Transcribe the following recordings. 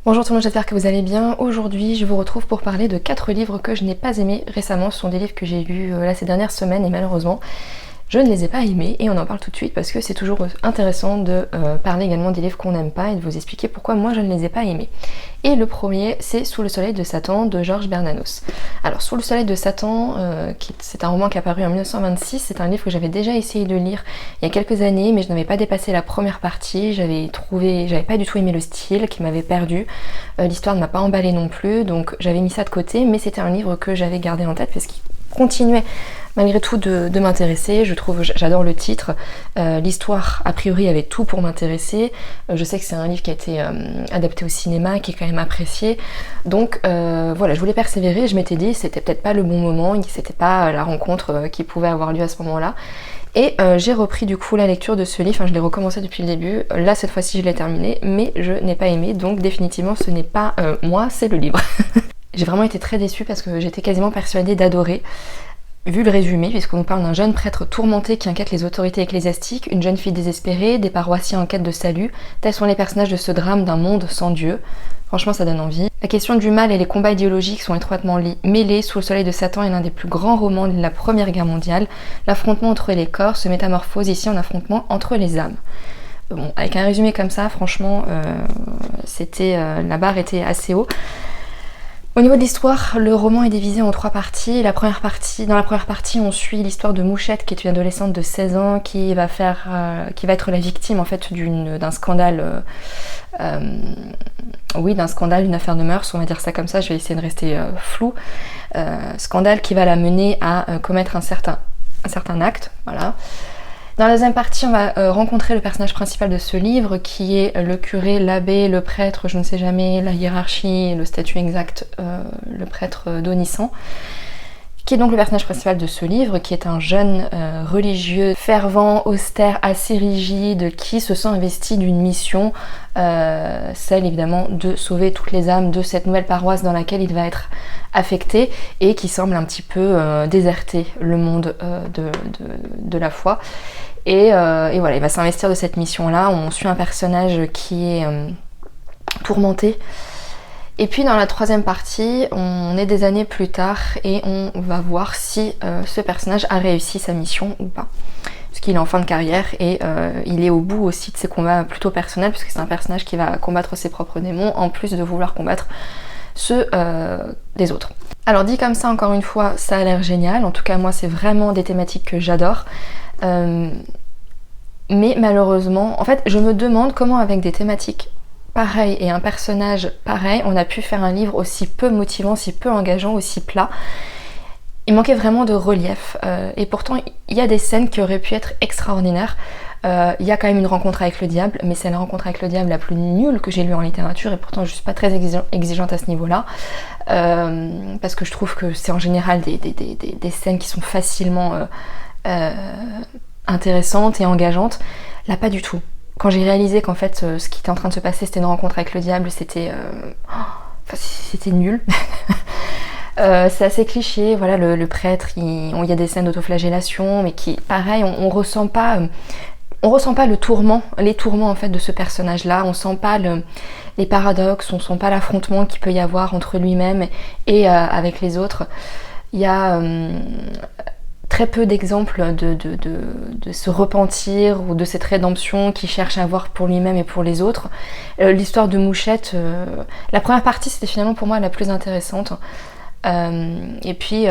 Bonjour tout le monde, j'espère que vous allez bien. Aujourd'hui, je vous retrouve pour parler de 4 livres que je n'ai pas aimés récemment. Ce sont des livres que j'ai lus là ces dernières semaines et malheureusement, je ne les ai pas aimés et on en parle tout de suite parce que c'est toujours intéressant de parler également des livres qu'on n'aime pas et de vous expliquer pourquoi moi je ne les ai pas aimés. Et le premier, c'est Sous le soleil de Satan de Georges Bernanos. Alors Sous le soleil de Satan, c'est un roman qui est apparu en 1926, c'est un livre que j'avais déjà essayé de lire il y a quelques années, mais je n'avais pas dépassé la première partie, j'avais pas du tout aimé le style, qui m'avait perdu, l'histoire ne m'a pas emballé non plus, donc j'avais mis ça de côté, mais c'était un livre que j'avais gardé en tête parce qu'il continuait malgré tout de m'intéresser. J'adore le titre, l'histoire a priori avait tout pour m'intéresser, je sais que c'est un livre qui a été adapté au cinéma, qui est quand même apprécié, donc voilà, je voulais persévérer, je m'étais dit c'était peut-être pas le bon moment, c'était pas la rencontre qui pouvait avoir lieu à ce moment-là, et j'ai repris du coup la lecture de ce livre, je l'ai recommencé depuis le début, là cette fois-ci je l'ai terminé, mais je n'ai pas aimé, donc définitivement ce n'est pas moi, c'est le livre. J'ai vraiment été très déçue parce que j'étais quasiment persuadée d'adorer. Vu le résumé, puisqu'on nous parle d'un jeune prêtre tourmenté qui inquiète les autorités ecclésiastiques, une jeune fille désespérée, des paroissiens en quête de salut, tels sont les personnages de ce drame d'un monde sans Dieu. Franchement, ça donne envie. La question du mal et les combats idéologiques sont étroitement mêlés. Sous le soleil de Satan est l'un des plus grands romans de la Première Guerre mondiale. L'affrontement entre les corps se métamorphose ici en affrontement entre les âmes. Bon, avec un résumé comme ça, franchement, la barre était assez haut. Au niveau de l'histoire, le roman est divisé en 3 parties. Dans la première partie, on suit l'histoire de Mouchette, qui est une adolescente de 16 ans, qui va être la victime en fait d'un scandale, d'un scandale, d'une affaire de mœurs, on va dire ça comme ça. Je vais essayer de rester floue. Scandale qui va la mener à commettre un certain acte, voilà. Dans la deuxième partie, on va rencontrer le personnage principal de ce livre, qui est le curé, l'abbé, le prêtre, je ne sais jamais la hiérarchie, le statut exact, le prêtre d'Onissan, qui est donc le personnage principal de ce livre, qui est un jeune religieux, fervent, austère, assez rigide, qui se sent investi d'une mission, celle évidemment de sauver toutes les âmes de cette nouvelle paroisse dans laquelle il va être affecté, et qui semble un petit peu déserter le monde de la foi. Et voilà, il va s'investir de cette mission-là. On suit un personnage qui est tourmenté. Et puis dans la troisième partie, on est des années plus tard et on va voir si ce personnage a réussi sa mission ou pas. Parce qu'il est en fin de carrière et il est au bout aussi de ses combats plutôt personnels, puisque c'est un personnage qui va combattre ses propres démons, en plus de vouloir combattre ceux des autres. Alors dit comme ça, encore une fois, ça a l'air génial. En tout cas, moi, c'est vraiment des thématiques que j'adore. Mais malheureusement, en fait, je me demande comment avec des thématiques pareilles et un personnage pareil, on a pu faire un livre aussi peu motivant, si peu engageant, aussi plat. Il manquait vraiment de relief. Et pourtant, il y a des scènes qui auraient pu être extraordinaires. Il y a quand même une rencontre avec le diable, mais c'est la rencontre avec le diable la plus nulle que j'ai lue en littérature, et pourtant je suis pas très exigeante à ce niveau-là, parce que je trouve que c'est en général des scènes qui sont facilement intéressantes et engageantes. Là, pas du tout. Quand j'ai réalisé qu'en fait ce qui était en train de se passer, c'était une rencontre avec le diable, c'était nul. C'est assez cliché, voilà, le prêtre, il y a des scènes d'autoflagellation, mais qui, pareil, on ressent pas les tourments en fait de ce personnage-là, on sent pas les paradoxes, on sent pas l'affrontement qu'il peut y avoir entre lui-même et avec les autres. Il y a très peu d'exemples de ce repentir ou de cette rédemption qu'il cherche à avoir pour lui-même et pour les autres. L'histoire de Mouchette, la première partie c'était finalement pour moi la plus intéressante. Et puis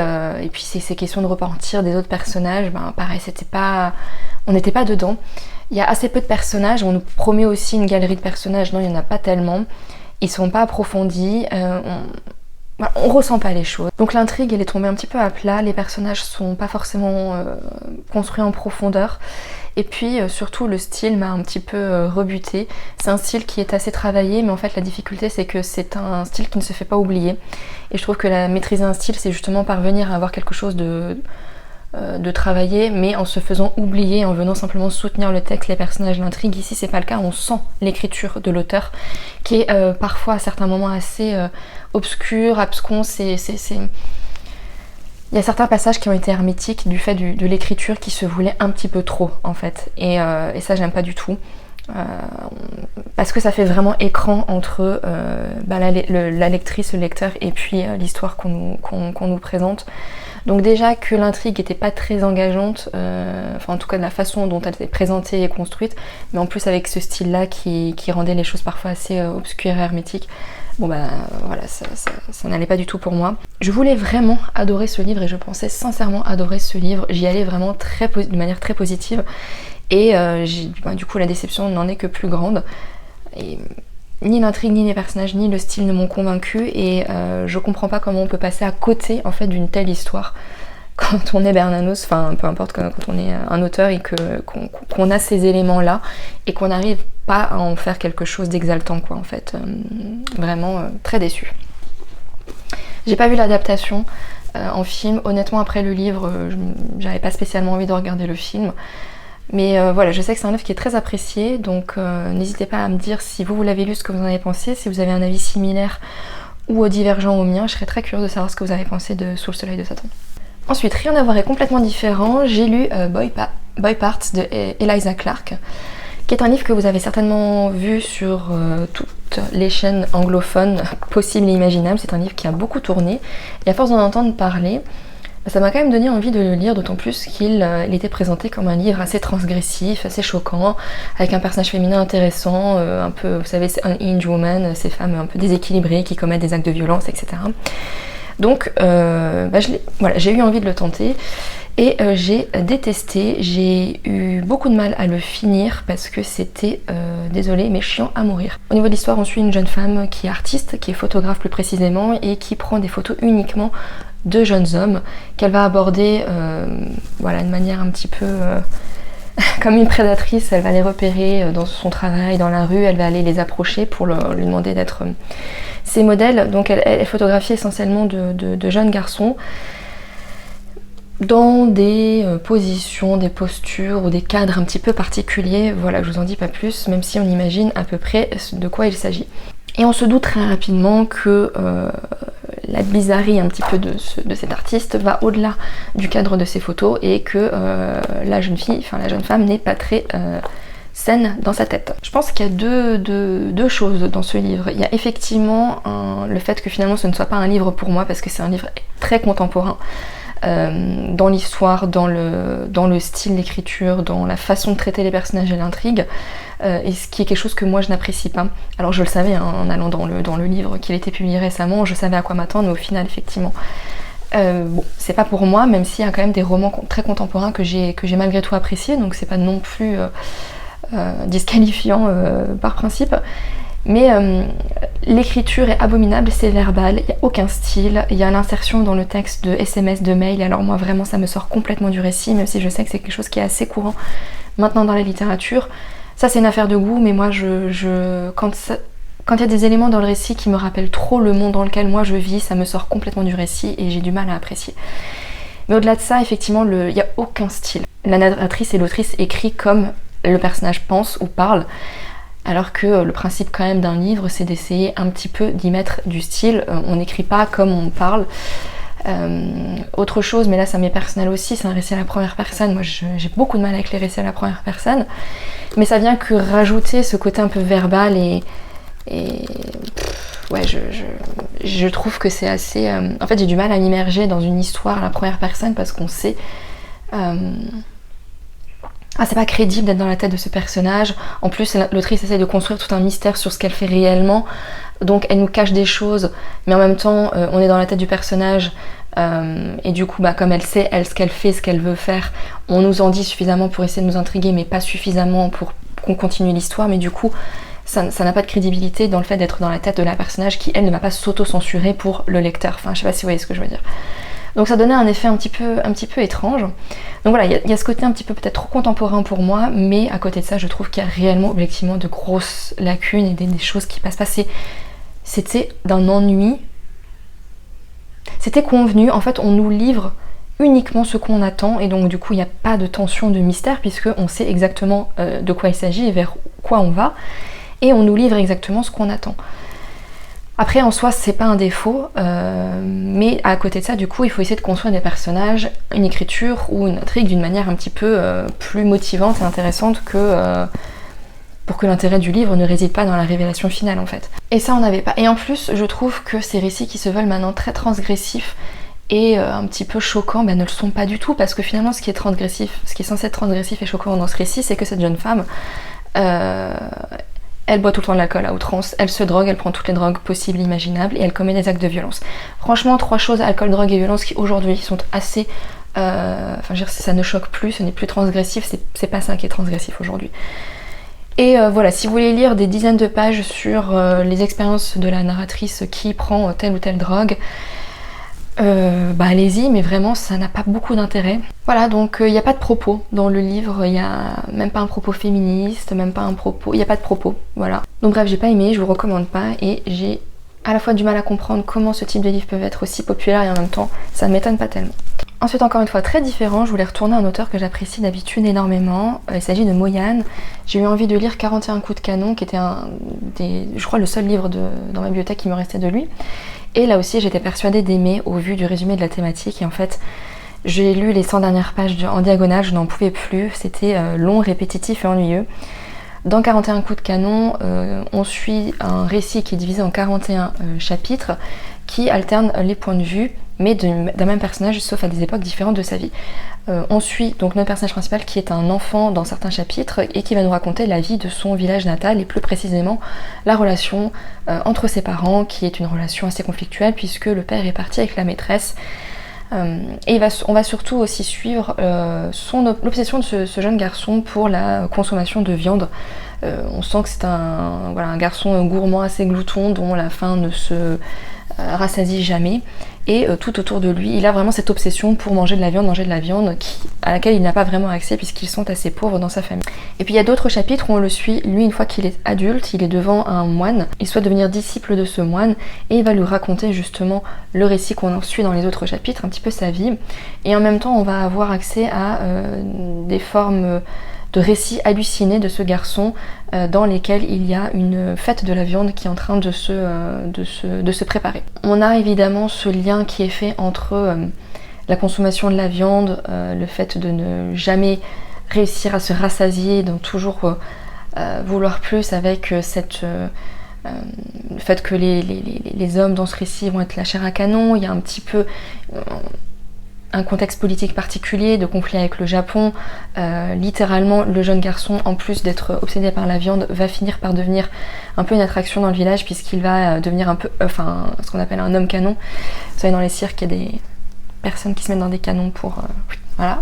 ces questions de repentir des autres personnages, pareil, on n'était pas dedans. Il y a assez peu de personnages, on nous promet aussi une galerie de personnages, non, il n'y en a pas tellement. Ils sont pas approfondis, on ressent pas les choses. Donc l'intrigue elle est tombée un petit peu à plat, les personnages sont pas forcément construits en profondeur. Et puis surtout le style m'a un petit peu rebuté. C'est un style qui est assez travaillé, mais en fait la difficulté c'est que c'est un style qui ne se fait pas oublier. Et je trouve que maîtriser un style c'est justement parvenir à avoir quelque chose de travailler, mais en se faisant oublier, en venant simplement soutenir le texte, les personnages, l'intrigue. Ici c'est pas le cas, on sent l'écriture de l'auteur qui est parfois à certains moments assez obscur, abscon. Il y a certains passages qui ont été hermétiques du fait de l'écriture qui se voulait un petit peu trop en fait, et ça j'aime pas du tout. parce que ça fait vraiment écran entre la lectrice, le lecteur et puis l'histoire qu'on nous présente. Donc déjà que l'intrigue n'était pas très engageante, enfin en tout cas de la façon dont elle était présentée et construite, mais en plus avec ce style-là qui rendait les choses parfois assez obscures et hermétiques, bon bah voilà, ça n'allait pas du tout pour moi. Je voulais vraiment adorer ce livre et je pensais sincèrement adorer ce livre, j'y allais vraiment de manière très positive et du coup la déception n'en est que plus grande. Et ni l'intrigue, ni les personnages, ni le style ne m'ont convaincue et je comprends pas comment on peut passer à côté en fait d'une telle histoire quand on est Bernanos, enfin peu importe quand on est un auteur et qu'on a ces éléments là et qu'on n'arrive pas à en faire quelque chose d'exaltant quoi en fait. Vraiment très déçue. J'ai pas vu l'adaptation en film, honnêtement après le livre j'avais pas spécialement envie de regarder le film. Mais voilà, je sais que c'est un livre qui est très apprécié, donc n'hésitez pas à me dire si vous l'avez lu, ce que vous en avez pensé, si vous avez un avis similaire ou divergent au mien, je serais très curieuse de savoir ce que vous avez pensé de Sous le soleil de Satan. Ensuite, rien à voir et complètement différent, j'ai lu Boy Parts de Eliza Clark, qui est un livre que vous avez certainement vu sur toutes les chaînes anglophones possibles et imaginables. C'est un livre qui a beaucoup tourné, et à force d'en entendre parler, ça m'a quand même donné envie de le lire, d'autant plus qu'il était présenté comme un livre assez transgressif, assez choquant, avec un personnage féminin intéressant, un peu, vous savez, c'est un Hinge woman, ces femmes un peu déséquilibrées qui commettent des actes de violence, etc. Donc, j'ai eu envie de le tenter et j'ai détesté, j'ai eu beaucoup de mal à le finir parce que c'était, désolé, mais chiant à mourir. Au niveau de l'histoire, on suit une jeune femme qui est artiste, qui est photographe plus précisément, et qui prend des photos uniquement de jeunes hommes qu'elle va aborder de manière un petit peu comme une prédatrice. Elle va les repérer dans son travail, dans la rue, elle va aller les approcher pour lui demander d'être ses modèles. Donc elle photographie essentiellement de jeunes garçons dans des positions, des postures ou des cadres un petit peu particuliers. Voilà, je vous en dis pas plus, même si on imagine à peu près de quoi il s'agit. Et on se doute très rapidement que la bizarrerie un petit peu de cet artiste va au-delà du cadre de ses photos et que la jeune femme n'est pas très saine dans sa tête. Je pense qu'il y a deux choses dans ce livre. Il y a effectivement le fait que finalement ce ne soit pas un livre pour moi parce que c'est un livre très contemporain. Dans l'histoire, dans le style d'écriture, dans la façon de traiter les personnages et l'intrigue, et ce qui est quelque chose que moi je n'apprécie pas. Alors je le savais en allant dans le livre qu'il était publié récemment, je savais à quoi m'attendre, mais au final effectivement c'est pas pour moi, même s'il y a quand même des romans très contemporains que j'ai malgré tout appréciés, donc c'est pas non plus disqualifiant par principe. Mais l'écriture est abominable, c'est verbal, il n'y a aucun style, il y a l'insertion dans le texte de SMS, de mail, alors moi vraiment ça me sort complètement du récit, même si je sais que c'est quelque chose qui est assez courant maintenant dans la littérature. Ça c'est une affaire de goût, mais moi quand il y a des éléments dans le récit qui me rappellent trop le monde dans lequel moi je vis, ça me sort complètement du récit et j'ai du mal à apprécier. Mais au-delà de ça, effectivement, il n'y a aucun style. La narratrice et l'autrice écrit comme le personnage pense ou parle, alors que le principe quand même d'un livre, c'est d'essayer un petit peu d'y mettre du style. On n'écrit pas comme on parle. Autre chose, mais là ça m'est personnel aussi, c'est un récit à la première personne. Moi j'ai beaucoup de mal avec les récits à la première personne, mais ça vient que rajouter ce côté un peu verbal et je trouve que c'est assez... En fait j'ai du mal à m'immerger dans une histoire à la première personne parce qu'on sait... c'est pas crédible d'être dans la tête de ce personnage. En plus, l'autrice essaie de construire tout un mystère sur ce qu'elle fait réellement. Donc elle nous cache des choses, mais en même temps, on est dans la tête du personnage. Et du coup, comme elle sait, ce qu'elle fait, ce qu'elle veut faire, on nous en dit suffisamment pour essayer de nous intriguer, mais pas suffisamment pour qu'on continue l'histoire. Mais du coup, ça n'a pas de crédibilité dans le fait d'être dans la tête de la personnage qui, elle, ne va pas s'auto-censurer pour le lecteur. Enfin, je sais pas si vous voyez ce que je veux dire. Donc ça donnait un effet un petit peu étrange. Donc voilà, il y a ce côté un petit peu peut-être trop contemporain pour moi, mais à côté de ça, je trouve qu'il y a réellement, objectivement, de grosses lacunes et des choses qui passent pas. C'était d'un ennui. C'était convenu, en fait, on nous livre uniquement ce qu'on attend, et donc du coup, il n'y a pas de tension, de mystère, puisqu'on sait exactement de quoi il s'agit et vers quoi on va, et on nous livre exactement ce qu'on attend. Après, en soi, c'est pas un défaut, mais à côté de ça, du coup, il faut essayer de construire des personnages, une écriture ou une intrigue d'une manière un petit peu plus motivante et intéressante que pour que l'intérêt du livre ne réside pas dans la révélation finale en fait. Et ça on n'avait pas. Et en plus je trouve que ces récits qui se veulent maintenant très transgressifs et un petit peu choquants ne le sont pas du tout, parce que finalement ce qui est transgressif, ce qui est censé être transgressif et choquant dans ce récit, c'est que cette jeune femme elle boit tout le temps de l'alcool à outrance, elle se drogue, elle prend toutes les drogues possibles, imaginables, et elle commet des actes de violence. Franchement, 3 choses, alcool, drogue et violence, qui aujourd'hui sont assez... enfin, je veux dire, ça ne choque plus, ce n'est plus transgressif, c'est pas ça qui est transgressif aujourd'hui. Et voilà, si vous voulez lire des dizaines de pages sur les expériences de la narratrice qui prend telle ou telle drogue, allez-y, mais vraiment ça n'a pas beaucoup d'intérêt. Voilà, donc il n'y a pas de propos dans le livre, il n'y a même pas un propos féministe, même pas un propos, il n'y a pas de propos, voilà. Donc bref, j'ai pas aimé, je vous recommande pas, et j'ai à la fois du mal à comprendre comment ce type de livres peuvent être aussi populaires et en même temps ça m'étonne pas tellement. Ensuite, encore une fois très différent, je voulais retourner à un auteur que j'apprécie d'habitude énormément, il s'agit de Moyane. J'ai eu envie de lire 41 coups de canon, qui était je crois le seul livre dans ma bibliothèque qui me restait de lui. Et là aussi j'étais persuadée d'aimer au vu du résumé de la thématique, et en fait j'ai lu les 100 dernières pages en diagonale, je n'en pouvais plus, c'était long, répétitif et ennuyeux. Dans 41 coups de canon, on suit un récit qui est divisé en 41 chapitres qui alternent les points de vue, mais d'un même personnage, sauf à des époques différentes de sa vie. On suit donc notre personnage principal qui est un enfant dans certains chapitres et qui va nous raconter la vie de son village natal, et plus précisément la relation entre ses parents, qui est une relation assez conflictuelle puisque le père est parti avec la maîtresse. Et on va surtout aussi suivre l'obsession de ce jeune garçon pour la consommation de viande. On sent que c'est un garçon gourmand, assez glouton, dont la faim ne se rassasie jamais. Et tout autour de lui, il a vraiment cette obsession pour manger de la viande, à laquelle il n'a pas vraiment accès puisqu'ils sont assez pauvres dans sa famille. Et puis il y a d'autres chapitres où on le suit, lui, une fois qu'il est adulte, il est devant un moine, il souhaite devenir disciple de ce moine, et il va lui raconter justement le récit qu'on en suit dans les autres chapitres, un petit peu sa vie. Et en même temps, on va avoir accès à des formes de récits hallucinés de ce garçon dans lesquels il y a une fête de la viande qui est en train de se préparer. On a évidemment ce lien qui est fait entre la consommation de la viande, le fait de ne jamais réussir à se rassasier, donc toujours vouloir plus, avec le fait que les hommes dans ce récit vont être la chair à canon. Il y a un petit peu un contexte politique particulier, de conflit avec le Japon. Littéralement, le jeune garçon, en plus d'être obsédé par la viande, va finir par devenir un peu une attraction dans le village, puisqu'il va devenir un peu, ce qu'on appelle un homme canon. Vous savez, dans les cirques, il y a des personnes qui se mettent dans des canons pour... voilà.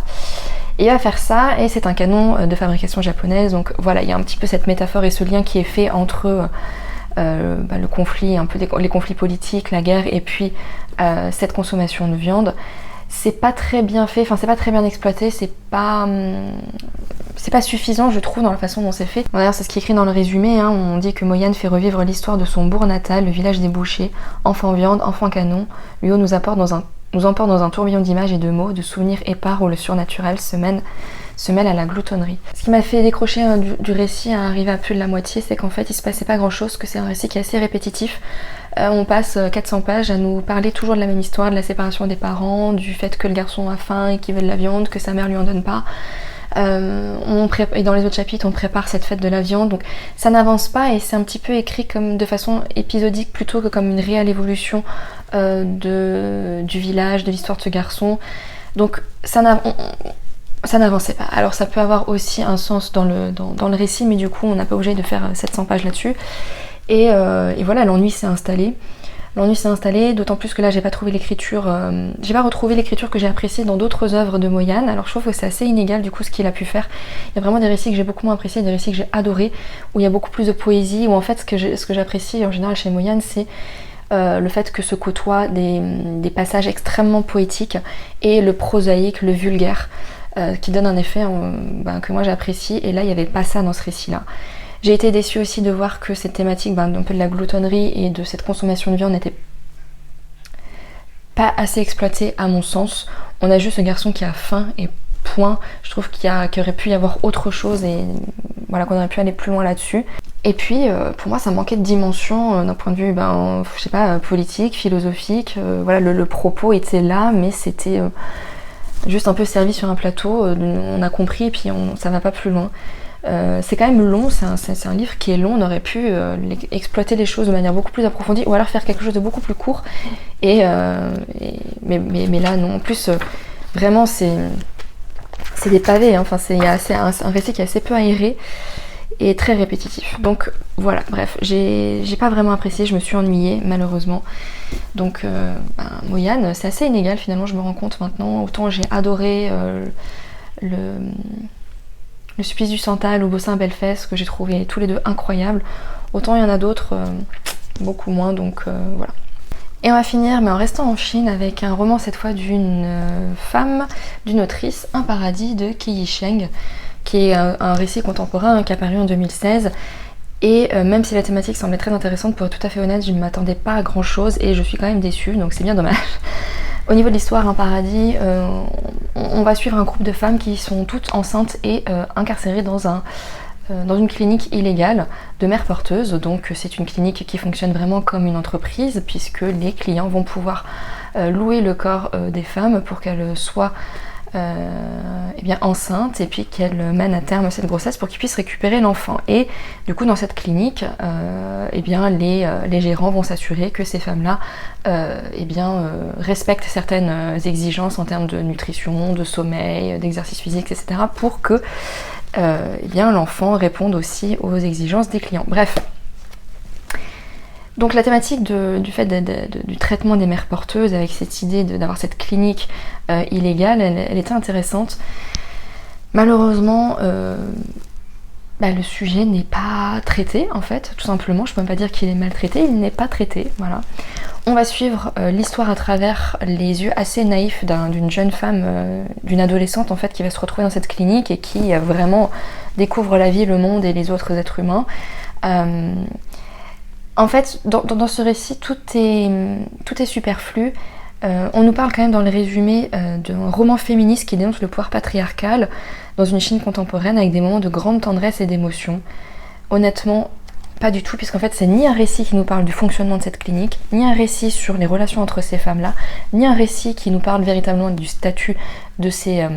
Et il va faire ça, et c'est un canon de fabrication japonaise, donc voilà, il y a un petit peu cette métaphore et ce lien qui est fait entre le conflit, un peu les conflits politiques, la guerre, et puis cette consommation de viande. C'est pas très bien fait, c'est pas très bien exploité, c'est pas suffisant, je trouve, dans la façon dont c'est fait. Bon, d'ailleurs, c'est ce qui est écrit dans le résumé, on dit que Moyane fait revivre l'histoire de son bourg natal, le village des bouchers, enfant viande, enfant canon. L'UO nous emporte dans un tourbillon d'images et de mots, de souvenirs épars où le surnaturel se mêle à la gloutonnerie. Ce qui m'a fait décrocher du récit à arriver à plus de la moitié, c'est qu'en fait il se passait pas grand chose, que c'est un récit qui est assez répétitif. On passe 400 pages à nous parler toujours de la même histoire, de la séparation des parents, du fait que le garçon a faim et qu'il veut de la viande, que sa mère lui en donne pas. Et dans les autres chapitres on prépare cette fête de la viande, donc ça n'avance pas, et c'est un petit peu écrit comme de façon épisodique plutôt que comme une réelle évolution du village, de l'histoire de ce garçon. Donc ça n'avançait pas. Alors ça peut avoir aussi un sens dans le récit, mais du coup on n'a pas obligé de faire 700 pages là-dessus. Et voilà, l'ennui s'est installé. D'autant plus que là j'ai pas retrouvé l'écriture que j'ai appréciée dans d'autres œuvres de Moyane. Alors je trouve que c'est assez inégal du coup ce qu'il a pu faire. Il y a vraiment des récits que j'ai beaucoup moins appréciés, des récits que j'ai adorés, où il y a beaucoup plus de poésie, où en fait ce que j'apprécie en général chez Moyane, c'est le fait que se côtoient des passages extrêmement poétiques et le prosaïque, le vulgaire, qui donne un effet que moi j'apprécie, et là il n'y avait pas ça dans ce récit-là. J'ai été déçue aussi de voir que cette thématique un peu de la gloutonnerie et de cette consommation de viande n'était pas assez exploitée à mon sens. On a juste ce garçon qui a faim et point. Je trouve qu'il aurait pu y avoir autre chose, et voilà, qu'on aurait pu aller plus loin là-dessus. Et puis pour moi ça manquait de dimension d'un point de vue je sais pas, politique, philosophique. Voilà, le propos était là, mais c'était juste un peu servi sur un plateau, on a compris et puis ça va pas plus loin. C'est quand même long, c'est un livre qui est long, on aurait pu exploiter les choses de manière beaucoup plus approfondie ou alors faire quelque chose de beaucoup plus court. Mais là non, en plus vraiment c'est des pavés, hein. Enfin c'est un récit qui est assez peu aéré et très répétitif. Donc voilà, bref, j'ai pas vraiment apprécié, je me suis ennuyée malheureusement. Donc Moyane, c'est assez inégal finalement, je me rends compte maintenant. Autant j'ai adoré le Supplice du Santal ou Bossin Belfès, que j'ai trouvé tous les deux incroyables, autant il y en a d'autres beaucoup moins, donc voilà. Et on va finir, mais en restant en Chine, avec un roman cette fois d'une femme, d'une autrice, Un paradis de Qi Yisheng, qui est un récit contemporain qui est apparu en 2016. Et même si la thématique semblait très intéressante, pour être tout à fait honnête, je ne m'attendais pas à grand chose et je suis quand même déçue, donc c'est bien dommage. Au niveau de l'histoire, Un paradis, on va suivre un groupe de femmes qui sont toutes enceintes et incarcérées dans une clinique illégale de mères porteuses. Donc c'est une clinique qui fonctionne vraiment comme une entreprise, puisque les clients vont pouvoir louer le corps des femmes pour qu'elles soient enceintes et puis qu'elles mènent à terme cette grossesse pour qu'ils puissent récupérer l'enfant. Et du coup dans cette clinique, les gérants vont s'assurer que ces femmes-là respectent certaines exigences en termes de nutrition, de sommeil, d'exercice physique, etc. pour que l'enfant réponde aussi aux exigences des clients. Bref. Donc la thématique du fait du traitement des mères porteuses, avec cette idée d'avoir cette clinique illégale, elle était intéressante. Malheureusement, le sujet n'est pas traité en fait, tout simplement. Je peux même pas dire qu'il est maltraité, il n'est pas traité, voilà. On va suivre l'histoire à travers les yeux assez naïfs d'une jeune femme, d'une adolescente en fait, qui va se retrouver dans cette clinique et qui vraiment découvre la vie, le monde et les autres êtres humains. En fait, dans ce récit, tout est superflu. On nous parle quand même dans le résumé d'un roman féministe qui dénonce le pouvoir patriarcal dans une Chine contemporaine avec des moments de grande tendresse et d'émotion. Honnêtement, pas du tout, puisqu'en fait c'est ni un récit qui nous parle du fonctionnement de cette clinique, ni un récit sur les relations entre ces femmes-là, ni un récit qui nous parle véritablement du statut de ces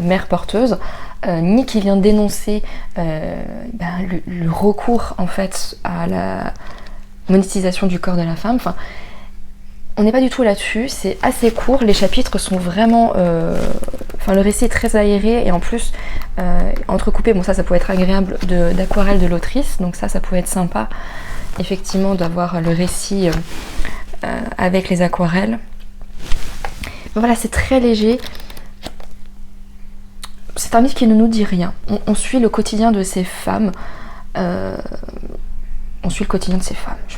mères porteuses, ni qui vient dénoncer le recours en fait à la monétisation du corps de la femme. Enfin, on n'est pas du tout là-dessus, c'est assez court, les chapitres sont vraiment... le récit est très aéré et en plus entrecoupé, bon ça pouvait être agréable, d'aquarelles de l'autrice, donc ça pouvait être sympa effectivement d'avoir le récit avec les aquarelles. Mais voilà, c'est très léger. C'est un livre qui ne nous dit rien. On suit le quotidien de ces femmes. Je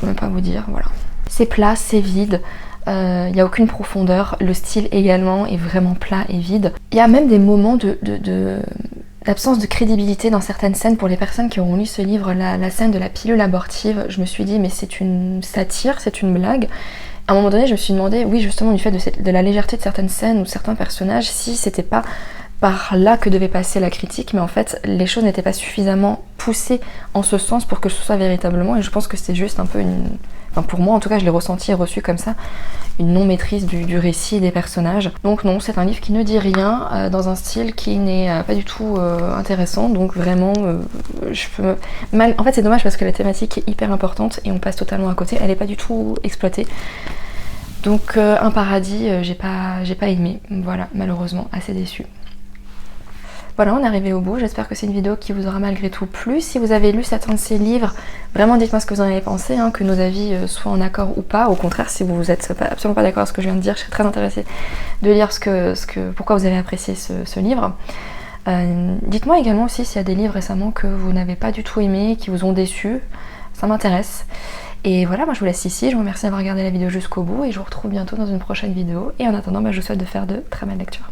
peux même pas vous dire, voilà. C'est plat, c'est vide. Il n'y a aucune profondeur, le style également est vraiment plat et vide. Il y a même des moments d'absence de crédibilité dans certaines scènes. Pour les personnes qui auront lu ce livre, la scène de la pilule abortive, je me suis dit mais c'est une satire, c'est une blague. À un moment donné je me suis demandé, oui justement du fait de la légèreté de certaines scènes ou certains personnages, si c'était pas par là que devait passer la critique, mais en fait les choses n'étaient pas suffisamment poussées en ce sens pour que ce soit véritablement, et je pense que c'est juste un peu pour moi en tout cas je l'ai ressenti et reçu comme ça, une non-maîtrise du récit et des personnages. Donc non, c'est un livre qui ne dit rien, dans un style qui n'est pas du tout intéressant, donc vraiment en fait c'est dommage parce que la thématique est hyper importante et on passe totalement à côté, elle n'est pas du tout exploitée. Donc Un paradis, j'ai pas aimé, voilà, malheureusement, assez déçue. Voilà, on est arrivé au bout, j'espère que c'est une vidéo qui vous aura malgré tout plu. Si vous avez lu certains de ces livres, vraiment dites-moi ce que vous en avez pensé, que nos avis soient en accord ou pas. Au contraire, si vous n'êtes absolument pas d'accord avec ce que je viens de dire, je serais très intéressée de lire pourquoi vous avez apprécié ce livre. Dites-moi également aussi s'il y a des livres récemment que vous n'avez pas du tout aimé, qui vous ont déçu, ça m'intéresse. Et voilà, moi je vous laisse ici, je vous remercie d'avoir regardé la vidéo jusqu'au bout et je vous retrouve bientôt dans une prochaine vidéo. Et en attendant, je vous souhaite de faire de très belles lectures.